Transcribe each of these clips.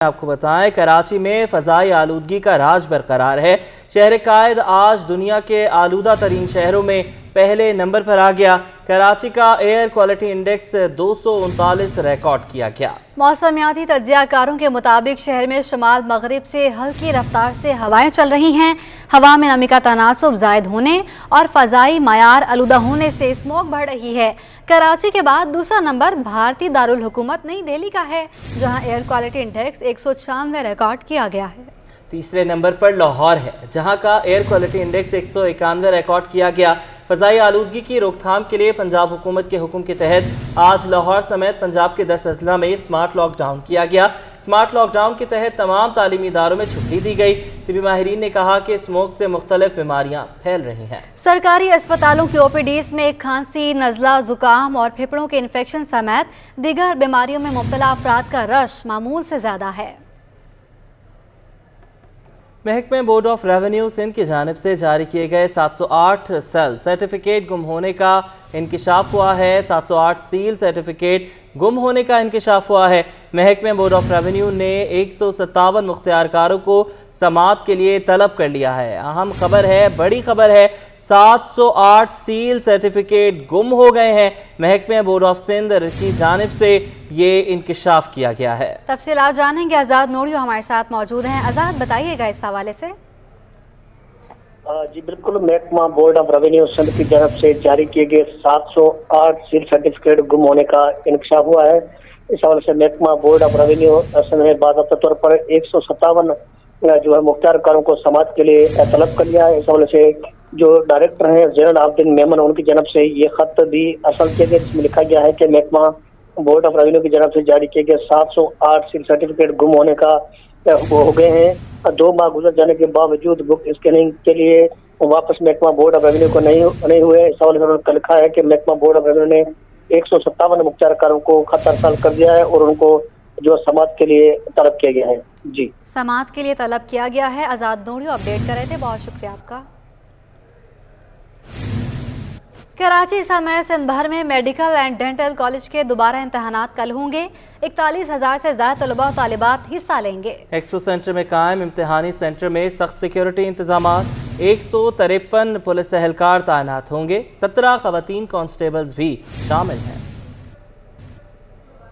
آپ کو بتائیں کراچی میں فضائی آلودگی کا راج برقرار ہے۔ شہر قائد آج دنیا کے آلودہ ترین شہروں میں پہلے نمبر پر آ گیا۔ کراچی کا ایئر کوالٹی انڈیکس 239 ریکارڈ کیا گیا۔ موسمیاتی تجزیہ کاروں کے مطابق شہر میں شمال مغرب سے ہلکی رفتار سے ہوائیں چل رہی ہیں۔ ہوا میں نمی کا تناسب زائد ہونے اور فضائی معیار آلودہ ہونے سے اسموگ بڑھ رہی ہے۔ کراچی کے بعد دوسرا نمبر بھارتی دارالحکومت نئی دہلی کا ہے، جہاں ایئر کوالٹی انڈیکس 196 ریکارڈ کیا گیا ہے۔ تیسرے نمبر پر لاہور ہے، جہاں کا ایئر کوالٹی انڈیکس 191 ریکارڈ کیا گیا۔ فضائی آلودگی کی روک تھام کے لیے پنجاب حکومت کے حکم کے تحت آج لاہور سمیت پنجاب کے 10 اضلاع میں سمارٹ لاک ڈاؤن کیا گیا۔ سمارٹ لاک ڈاؤن کے تحت تمام تعلیمی اداروں میں چھٹی دی گئی۔ طبی ماہرین نے کہا کہ اسموگ سے مختلف بیماریاں پھیل رہی ہیں۔ سرکاری اسپتالوں کی OPDs میں کھانسی، نزلہ، زکام اور پھیپھڑوں کے انفیکشن سمیت دیگر بیماریوں میں مبتلا افراد کا رش معمول سے زیادہ ہے۔ محکمہ بورڈ آف ریونیو سندھ کی جانب سے جاری کیے گئے 708 سیل سرٹیفکیٹ گم ہونے کا انکشاف ہوا ہے۔ 708 سیل سرٹیفکیٹ گم ہونے کا انکشاف ہوا ہے۔ محکمہ بورڈ آف ریونیو نے 157 مختار کاروں کو سماعت کے لیے طلب کر لیا ہے۔ اہم خبر ہے، بڑی خبر ہے، 708 سیل سرٹیفکیٹ گم ہو گئے ہیں۔ محکمہ بورڈ آف سندھ کی جانب سے یہ انکشاف کیا گیا ہے۔ تفصیلات جانیں گے، آزاد نوریو ہمارے ساتھ موجود ہیں۔ آزاد، بتائیے گا اس حوالے سے۔ جی بالکل، محکمہ بورڈ آف ریونیو سندھ کی جانب سے جاری کیے گئے 708 سیل سرٹیفکیٹ گم ہونے کا انکشاف ہوا ہے۔ اس حوالے سے محکمہ بورڈ آف ریونیو سندھ نے باضابطہ طور پر 157 جو ہے مختار کاروں کو سماعت کے لیے طلب کر لیا ہے۔ اس حوالے سے جو ڈائریکٹر ہیں زین العابدین میمن، ان کی جانب سے یہ خط بھی اصل کیا گیا، جس میں لکھا گیا ہے کہ محکمہ بورڈ آف ریونیو کی جانب سے جاری کیے گئے 708 سیل سرٹیفکیٹ گم ہونے کا ہو گئے ہیں۔ 2 ماہ گزر جانے کے باوجود بک اسکیننگ کے لیے واپس محکمہ بورڈ آف ریونیو کو نہیں ہوئے۔ اس حوالے سے انہوں نے لکھا ہے کہ محکمہ بورڈ آف ریونیو نے 157 مختار کاروں کو خط ارسال کر دیا ہے اور ان کو جو سماعت کے لیے طلب کیا گیا ہے۔ جی، سماعت کے لیے طلب کیا گیا ہے۔ آزاد نوریو اپڈیٹ کر رہے تھے، بہت شکریہ آپ کا۔ کراچی سمیت سندھ بھر میں میڈیکل اینڈ ڈینٹل کالج کے دوبارہ امتحانات کل ہوں گے۔ 41,000 سے زیادہ طلباء و طالبات حصہ لیں گے۔ ایکسپو سینٹر میں قائم امتحانی سینٹر میں سخت سیکیورٹی انتظامات، 153 پولیس اہلکار تعینات ہوں گے۔ 17 خواتین کانسٹیبلز بھی شامل ہیں۔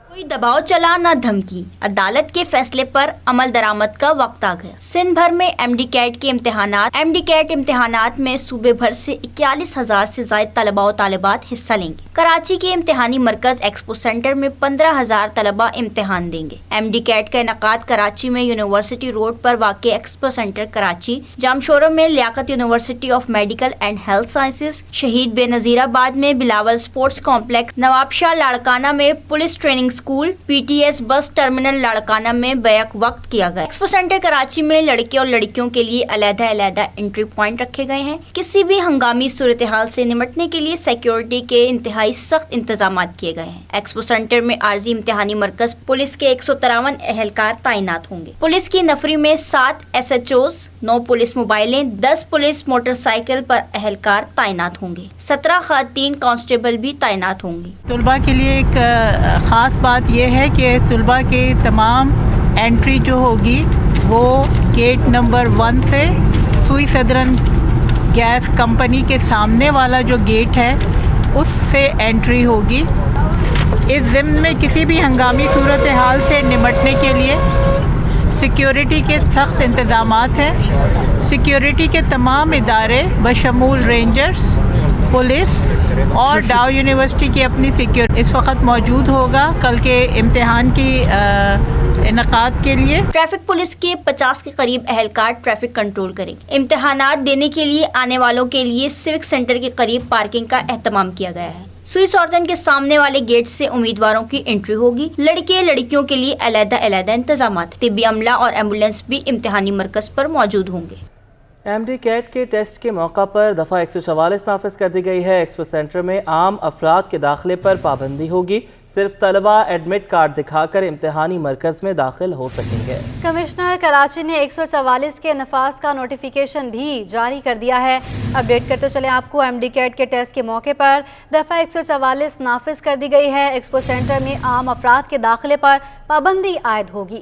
کوئی دباؤ چلا نہ دھمکی، عدالت کے فیصلے پر عمل درآمد کا وقت آ گیا۔ سندھ بھر میں MD کیٹ کے امتحانات میں صوبے بھر سے 41,000 سے زائد طلباء و طالبات حصہ لیں گے۔ کراچی کے امتحانی مرکز ایکسپو سینٹر میں 15,000 طلباء امتحان دیں گے۔ MD کیٹ کا انعقاد کراچی میں یونیورسٹی روڈ پر واقع ایکسپو سینٹر کراچی، جامشورہ میں Liaquat university of medical and health sciences, Shaheed Benazirabad میں بلاول اسپورٹس کمپلیکس، نواب شاہ لاڑکانہ میں police training school, PTS bus terminal Larkana میں بیک وقت کیا گیا۔ ایکسپو سینٹر کراچی میں لڑکے اور لڑکیوں کے لیے علیحدہ انٹری پوائنٹ رکھے گئے ہیں۔ کسی بھی ہنگامی صورتحال سے نمٹنے کے لیے سیکیورٹی کے انتہائی سخت انتظامات کیے گئے ہیں۔ ایکسپو سینٹر میں عارضی امتحانی مرکز پولیس کے 153 اہلکار تعینات ہوں گے۔ پولیس کی نفری میں 7 SHOs، 9 پولیس موبائلیں، 10 پولیس موٹر سائیکل پر اہلکار تعینات ہوں گے۔ 17 خواتین کانسٹیبل بھی تعینات ہوں گی۔ طلباء کے لیے ایک خاص بات یہ ہے کہ طلباء کے تمام انٹری جو ہوگی وہ گیٹ نمبر 1 سے سوئی صدرن گیس کمپنی کے سامنے والا جو گیٹ ہے اس سے انٹری ہوگی۔ اس ضمن میں کسی بھی ہنگامی صورتحال سے نمٹنے کے لیے سیکیورٹی کے سخت انتظامات ہیں۔ سیکیورٹی کے تمام ادارے بشمول رینجرز، پولیس اور ڈاؤ یونیورسٹی کی اپنی سیکیورٹی اس وقت موجود ہوگا کل کے امتحان کی انعقاد کے لیے۔ ٹریفک پولیس کے 50 کے قریب اہلکار ٹریفک کنٹرول کریں گے۔ امتحانات دینے کے لیے آنے والوں کے لیے سیوک سینٹر کے قریب پارکنگ کا اہتمام کیا گیا ہے۔ سوئی سوردن کے سامنے والے گیٹ سے امیدواروں کی انٹری ہوگی۔ لڑکے لڑکیوں کے لیے علیحدہ انتظامات، طبی عملہ اور ایمبولینس بھی امتحانی مرکز پر موجود ہوں گے۔ MD کیٹ کے ٹیسٹ کے موقع پر دفعہ 144 نافذ کر دی گئی ہے۔ ایکسپو سینٹر میں عام افراد کے داخلے پر پابندی ہوگی۔ صرف طلباء ایڈمٹ کارڈ دکھا کر امتحانی مرکز میں داخل ہو سکیں گے۔ کمشنر کراچی نے 144 کے نفاذ کا نوٹیفیکیشن بھی جاری کر دیا ہے۔ اپڈیٹ کرتے چلیں آپ کو، MD کیٹ کے ٹیسٹ کے موقع پر دفعہ 144 نافذ کر دی گئی ہے۔ ایکسپو سینٹر میں عام افراد کے داخلے پر پابندی عائد ہوگی۔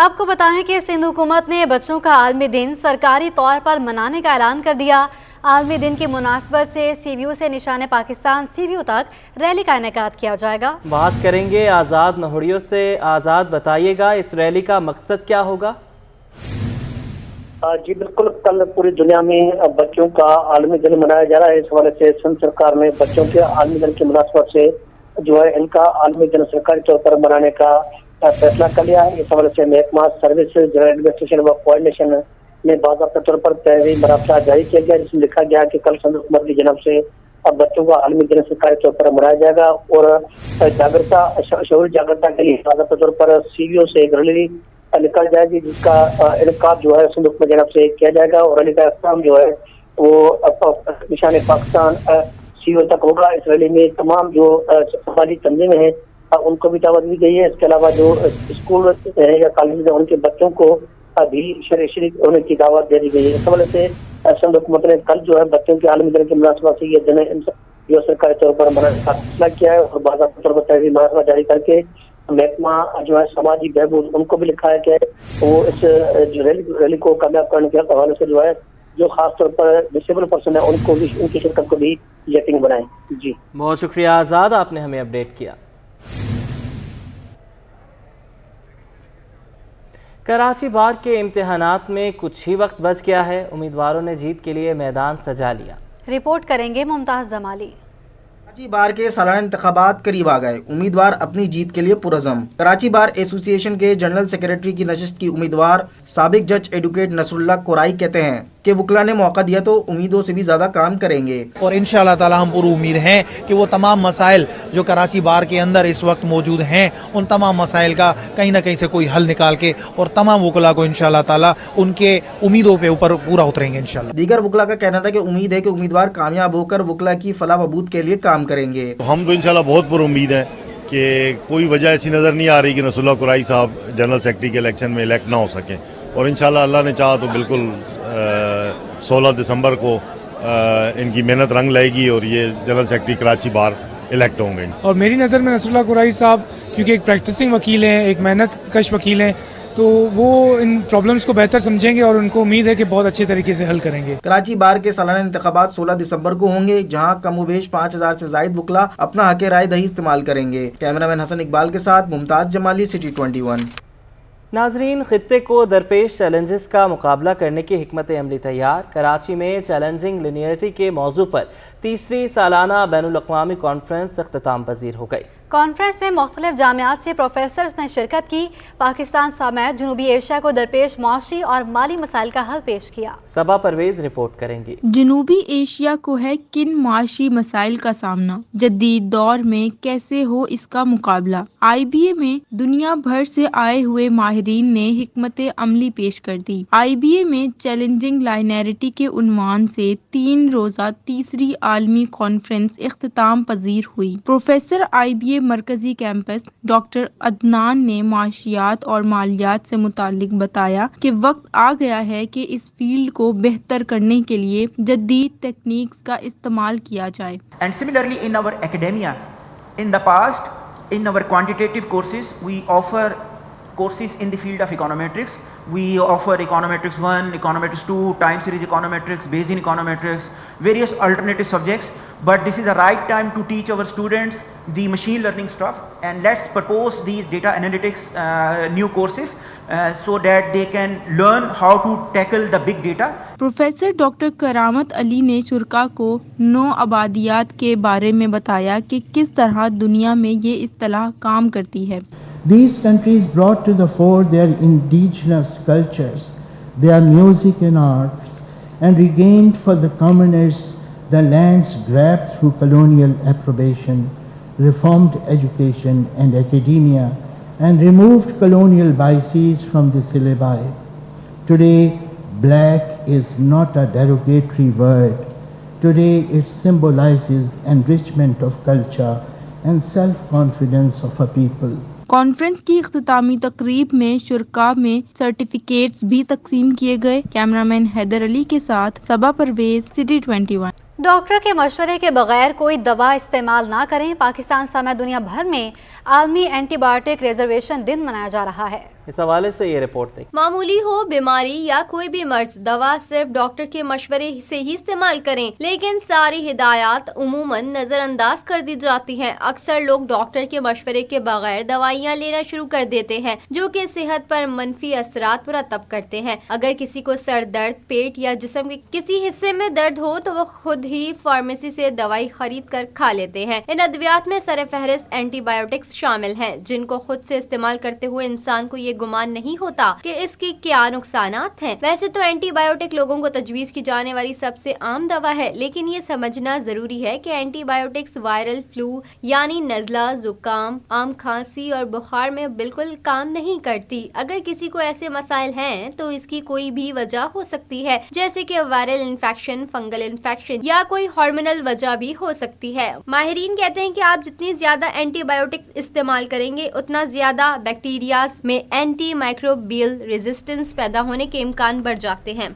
آپ کو بتائیں کہ سندھ حکومت نے بچوں کا عالمی دن سرکاری طور پر منانے کا اعلان کر دیا۔ عالمی دن کی مناسبت سے سی وی یو سے نشان پاکستان سی وی یو تک ریلی کا انعقاد کیا جائے گا۔ بات کریں گے آزاد نہوڑیوں سے۔ آزاد بتائیے گا اس ریلی کا مقصد کیا ہوگا؟ جی بالکل، کل پوری دنیا میں بچوں کا عالمی دن منایا جا رہا ہے۔ اس حوالے سے سندھ سرکار نے بچوں کے عالمی دن کی مناسبت سے جو ہے ان کا عالمی دن سرکاری طور پر منانے کا فیصلہ کر لیا ہے۔ اس حوالے سے محکمہ سروس جنرل ایڈمنسٹریشن و کوآرڈینیشن نے باضابطہ طور پر تحریر رابطہ جاری کیا گیا، جس میں لکھا گیا کہ کل سندھ حکومت کی جانب سے اب بچوں کا عالمی دن سرکاری طور پر منایا جائے گا اور شعور جاگرتا کے لیے باضابطہ طور پر سی وی او سے ایک ریلی نکل جائے گی، جس کا انعقاد جو ہے سندھ حکومت کی جانب سے کیا جائے گا اور ریلی کا اختتام جو ہے وہ نشان پاکستان سی وی او تک ہوگا۔ اس ریلی میں تمام جو سماجی تنظیمیں ہیں ان کو بھی دعوت دی گئی ہے۔ اس کے علاوہ جو اسکول یا کالج ہیں ان کے بچوں کو بھی شریک ہونے کی دعوت دے دی گئی ہے۔ اس حوالے سے سندھ حکومت نے کل جو ہے بچوں کے عالمی دن کی مناسبت سے یہ دن جو سرکاری طور پر منانے کا فیصلہ کیا ہے اور باضابطہ طور پر تحریر مراسمہ جاری کر کے محکمہ جو ہے سماجی بہبود ان کو بھی لکھا ہے کہ وہ اس ریلی کو کامیاب کرنے کے حوالے سے جو ہے جو خاص طور پر ڈسیبل پرسن ہے ان کو بھی ان کی شرکت کو بھی یقینی بنائیں۔ جی بہت شکریہ آزاد، آپ نے ہمیں اپڈیٹ کیا۔ کراچی بار کے امتحانات میں کچھ ہی وقت بچ گیا ہے، امیدواروں نے جیت کے لیے میدان سجا لیا۔ رپورٹ کریں گے ممتاز جمالی۔ کراچی بار کے سالانہ انتخابات قریب آ گئے، امیدوار اپنی جیت کے لیے پرعزم۔ کراچی بار ایسوسی ایشن کے جنرل سیکریٹری کی نشست کی امیدوار سابق جج ایڈوکیٹ نصر اللہ کورائی کہتے ہیں کہ وکلاء نے موقع دیا تو امیدوں سے بھی زیادہ کام کریں گے اور انشاءاللہ تعالی ہم پر امید ہیں کہ وہ تمام مسائل جو کراچی بار کے اندر اس وقت موجود ہیں ان تمام مسائل کا کہیں نہ کہیں سے کوئی حل نکال کے اور تمام وکلاء کو انشاءاللہ تعالی ان کے امیدوں پہ اوپر پورا اتریں گے انشاءاللہ۔ دیگر وکلاء کا کہنا تھا کہ امید ہے کہ امیدوار کامیاب ہو کر وکلاء کی فلاح بہبود کے لیے کام کریں گے۔ ہم تو انشاءاللہ بہت پر امید ہیں کہ کوئی وجہ ایسی نظر نہیں آ رہی کہ نصر اللہ کورائی صاحب جنرل سیکرٹری کے الیکشن میں الیکٹ نہ ہو سکیں، اور انشاءاللہ اللہ نے چاہا تو بالکل 16 دسمبر کو ان کی محنت رنگ لائے گی اور یہ جنرل سیکرٹری کراچی بار الیکٹ ہوں گے۔ اور میری نظر میں نصر اللہ کورائی صاحب کیونکہ ایک پریکٹسنگ وکیل ہیں، ایک محنت کش وکیل ہیں، تو وہ ان پرابلمز کو بہتر سمجھیں گے اور ان کو امید ہے کہ بہت اچھے طریقے سے حل کریں گے۔ کراچی بار کے سالانہ انتخابات 16 دسمبر کو ہوں گے، جہاں کم و بیش 5000 سے زائد وکلاء اپنا حق رائے دہی استعمال کریں گے۔ کیمرامین حسن اقبال کے ساتھ ممتاز جمالی، سٹی 21۔ ناظرین، خطے کو درپیش چیلنجز کا مقابلہ کرنے کی حکمت عملی تیار۔ کراچی میں چیلنجنگ لینئرٹی کے موضوع پر تیسری سالانہ بین الاقوامی کانفرنس اختتام پذیر ہو گئی۔ کانفرنس میں مختلف جامعات سے پروفیسرز نے شرکت کی، پاکستان سمیت جنوبی ایشیا کو درپیش معاشی اور مالی مسائل کا حل پیش کیا۔ صبا پرویز رپورٹ کریں گی۔ جنوبی ایشیا کو ہے کن معاشی مسائل کا سامنا، جدید دور میں کیسے ہو اس کا مقابلہ۔ آئی بی اے میں دنیا بھر سے آئے ہوئے ماہرین نے حکمت عملی پیش کر دی۔ آئی بی اے میں چیلنجنگ لائنیرٹی کے عنوان سے 3 روزہ تیسری عالمی کانفرنس اختتام پذیر ہوئی۔ پروفیسر آئی بی اے مرکزی کیمپس ڈاکٹر عدنان نے معاشیات اور مالیات سے متعلق بتایا کہ وقت آ گیا ہے کہ اس فیلڈ کو بہتر کرنے کے لیے جدید ٹیکنیکس کا استعمال کیا جائے۔ And similarly in our academia, in the past, in our quantitative courses, we offer courses in the field of econometrics. We offer econometrics 1, econometrics 2, time series econometrics, Bayesian econometrics, various alternative subjects. But this is the right time to teach our students the machine learning stuff, and let's propose these data analytics new courses so that they can learn how to tackle the big data. Professor doctor کرامت علی نے شرکاء کو نو آبادیات کے بارے میں بتایا کہ کس طرح دنیا میں یہ اصطلاح کام کرتی ہے۔ These countries brought to the fore their indigenous cultures, their music and arts, and regained for the commoners the lands grabbed through colonial approbation, reformed education and academia, and removed colonial biases from the syllabi. Today, black is not a derogatory word. Today, it symbolizes enrichment of culture and self-confidence of a people. Conference کی اختتامی تقریب میں شرکاء میں certificates بھی تقسیم کیے گئے۔ کیمرامین حیدر علی کے ساتھ صبا پرویز، سٹی 21۔ ڈاکٹر کے مشورے کے بغیر کوئی دوا استعمال نہ کریں۔ پاکستان سمیت دنیا بھر میں عالمی اینٹی بایوٹک ریزرویشن دن منایا جا رہا ہے۔ اس حوالے سے یہ رپورٹ دیکھیں۔ معمولی ہو بیماری یا کوئی بھی مرض، دوا صرف ڈاکٹر کے مشورے سے ہی استعمال کریں، لیکن ساری ہدایات عموماً نظر انداز کر دی جاتی ہیں۔ اکثر لوگ ڈاکٹر کے مشورے کے بغیر دوائیاں لینا شروع کر دیتے ہیں، جو کہ صحت پر منفی اثرات مرتب کرتے ہیں۔ اگر کسی کو سر درد، پیٹ یا جسم کے کسی حصے میں درد ہو تو وہ خود ہی فارمیسی سے دوائی خرید کر کھا لیتے ہیں۔ ان ادویات میں سر فہرست اینٹی بایوٹکس شامل ہیں، جن کو خود سے استعمال کرتے ہوئے انسان کو یہ گمان نہیں ہوتا کہ اس کے کیا نقصانات ہیں۔ ویسے تو اینٹی بایوٹک لوگوں کو تجویز کی جانے والی سب سے عام دوا ہے، لیکن یہ سمجھنا ضروری ہے کہ اینٹی بایوٹکس وائرل فلو یعنی نزلہ، زکام، عام کھانسی اور بخار میں بالکل کام نہیں کرتی۔ اگر کسی کو ایسے مسائل ہیں تو اس کی کوئی بھی وجہ ہو سکتی ہے، جیسے کہ وائرل انفیکشن، فنگل انفیکشن یا کوئی ہارمونل وجہ بھی ہو سکتی ہے۔ ماہرین کہتے ہیں کہ آپ جتنی زیادہ اینٹی بایوٹک استعمال کریں گے، اتنا زیادہ بیکٹیریاز میں اینٹی مائکروبیل ریزسٹنس پیدا ہونے کے امکان بڑھ جاتے ہیں۔